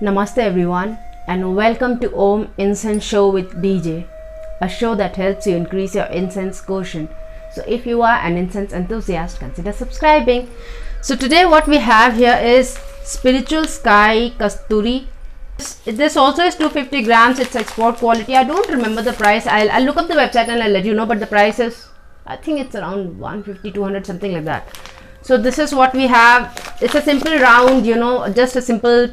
Namaste everyone and welcome to Om Incense Show with DJ, a show that helps you increase your incense quotient. So if you are an incense enthusiast, consider subscribing. So today what we have here is Spiritual Sky Kastoori. This also is 250 grams. It's export quality. I don't remember the price. I'll look up the website and I'll let you know, but the price is, I think it's around 150, 200, something like that. So this is what we have. It's a simple round, just a simple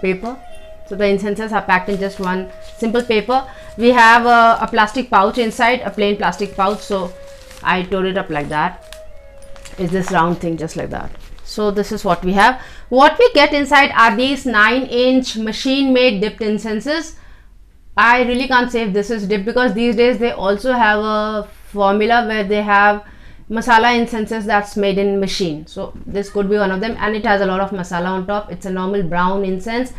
paper. So the incenses are packed in just one simple paper. We have a plastic pouch inside, a plain plastic pouch. So I tore it up like that. It's this round thing just like that. So this is what we have. What we get inside are these 9-inch machine made dipped incenses. I really can't say if this is dipped because these days they also have a formula where they have masala incenses that's made in machine. So this could be one of them, and it has a lot of masala on top. It's a normal brown incense,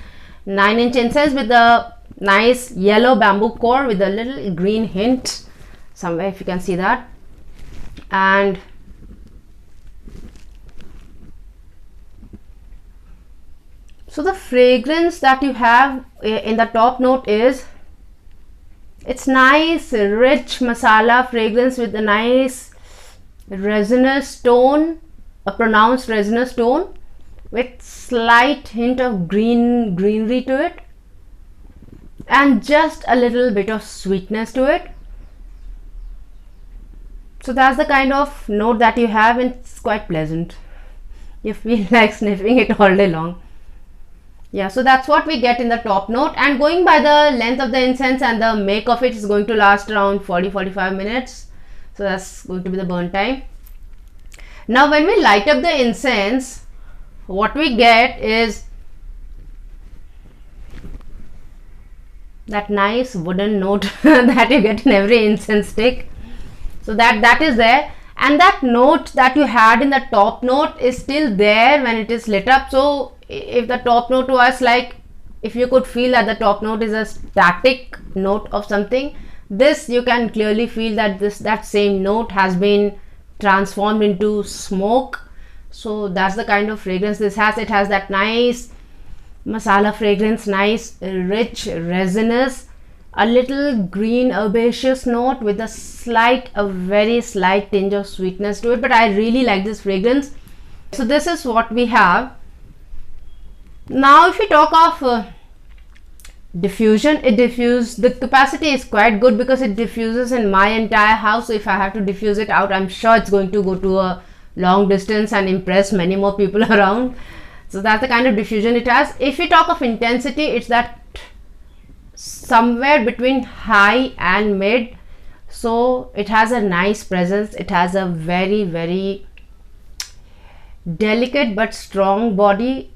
9-inch incense with a nice yellow bamboo core with a little green hint somewhere, if you can see that. And so the fragrance that you have in the top note is, it's nice rich masala fragrance with a nice resinous tone, a pronounced resinous tone with slight hint of greenery to it, and just a little bit of sweetness to it. So that's the kind of note that you have, and it's quite pleasant. You feel like sniffing it all day long. Yeah, so that's what we get in the top note, and going by the length of the incense and the make of it is going to last around 40-45 minutes. So that's going to be the burn time. Now when we light up the incense, what we get is that nice wooden note that you get in every incense stick. So that is there, and that note that you had in the top note is still there when it is lit up. So if the top note was like, if you could feel that the top note is a static note of something, this you can clearly feel that that same note has been transformed into smoke. So that's the kind of fragrance this has. It has that nice masala fragrance, nice rich resinous, a little green herbaceous note with a very slight tinge of sweetness to it. But I really like this fragrance. So this is what we have. Now if we talk of diffusion, the capacity is quite good because it diffuses in my entire house. So if I have to diffuse it out, I'm sure it's going to go to a long distance and impress many more people around. So that's the kind of diffusion it has. If we talk of intensity, it's that somewhere between high and mid. So it has a nice presence. It has a very, very delicate but strong body.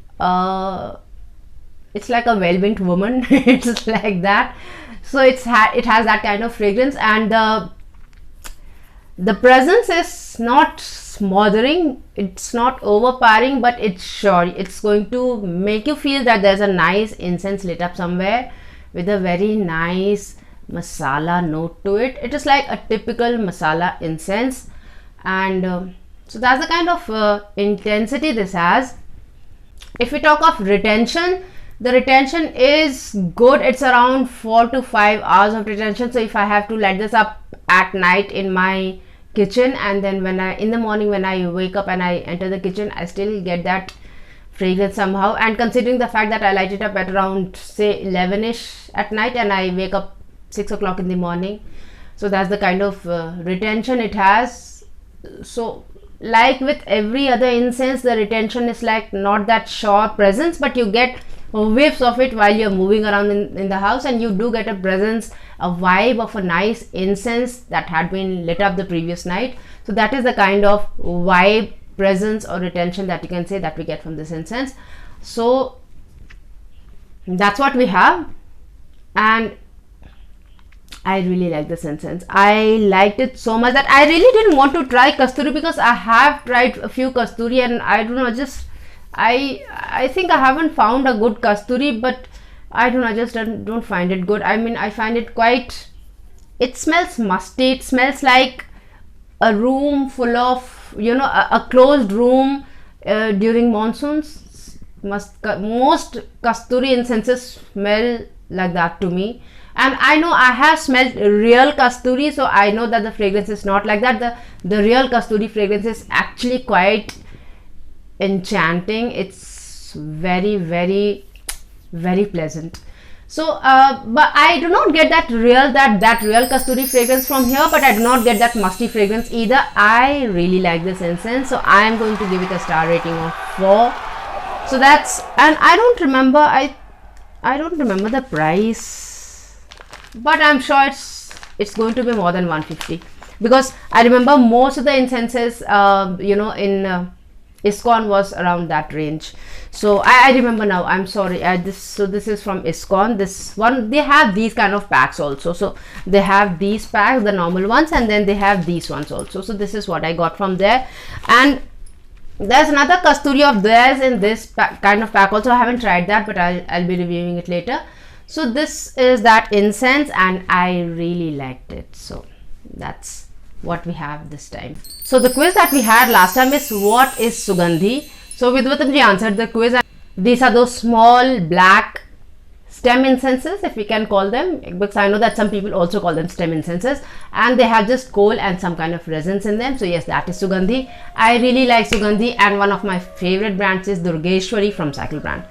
It's like a velvet woman. It's like that. So it has that kind of fragrance, and the presence is not smothering, it's not overpowering, but it's sure it's going to make you feel that there's a nice incense lit up somewhere with a very nice masala note to it. It is like a typical masala incense, and so that's the kind of intensity this has. If we talk of retention, the retention is good. It's around 4 to 5 hours of retention. So if I have to light this up at night in my kitchen, and then in the morning when I wake up and I enter the kitchen, I still get that fragrance somehow. And considering the fact that I light it up at around say 11ish at night and I wake up 6 o'clock in the morning, so that's the kind of retention it has. So like with every other incense, the retention is like not that sure presence, but you get whiffs of it while you're moving around in the house, and you do get a presence, a vibe of a nice incense that had been lit up the previous night. So that is the kind of vibe, presence or retention that you can say that we get from this incense. So that's what we have, and I really like this incense. I liked it so much that I really didn't want to try Kastoori, because I have tried a few Kastoori and I don't know, just I think I haven't found a good Kastoori, but I don't know, I just don't find it good. I mean, I find it quite, it smells musty. It smells like a room full of, a closed room during monsoons. most Kastoori incenses smell like that to me. And I know I have smelled real Kastoori, so I know that the fragrance is not like that. The real Kastoori fragrance is actually quite enchanting. It's very, very, very pleasant. So but I do not get that real Kastoori fragrance from here, but I do not get that musty fragrance either. I really like this incense, so I am going to give it a star rating of 4. So that's, and I don't remember the price, but I'm sure it's going to be more than 150, because I remember most of the incenses in ISKCON was around that range. So I remember now. I'm sorry. This is from ISKCON. This one, they have these kind of packs also. So they have these packs, the normal ones, and then they have these ones also. So this is what I got from there. And there's another Kastoori of theirs in this kind of pack also. I haven't tried that, but I'll be reviewing it later. So this is that incense, and I really liked it. So that's what we have this time. So the quiz that we had last time is, what is Sugandhi? So Vidwatamji answered the quiz. These are those small black stem incenses, if we can call them, because I know that some people also call them stem incenses, and they have just coal and some kind of resins in them. So yes, that is Sugandhi. I really like Sugandhi, and one of my favorite brands is Durgeshwari from Cycle brand.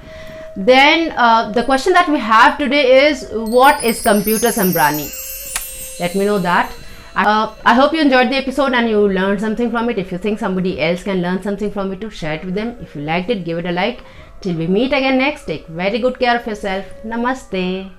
Then the question that we have today is, what is Computer Sambrani? Let me know that. I hope you enjoyed the episode and you learned something from it. If you think somebody else can learn something from it, to share it with them. If you liked it, give it a like. Till we meet again next, take very good care of yourself. Namaste.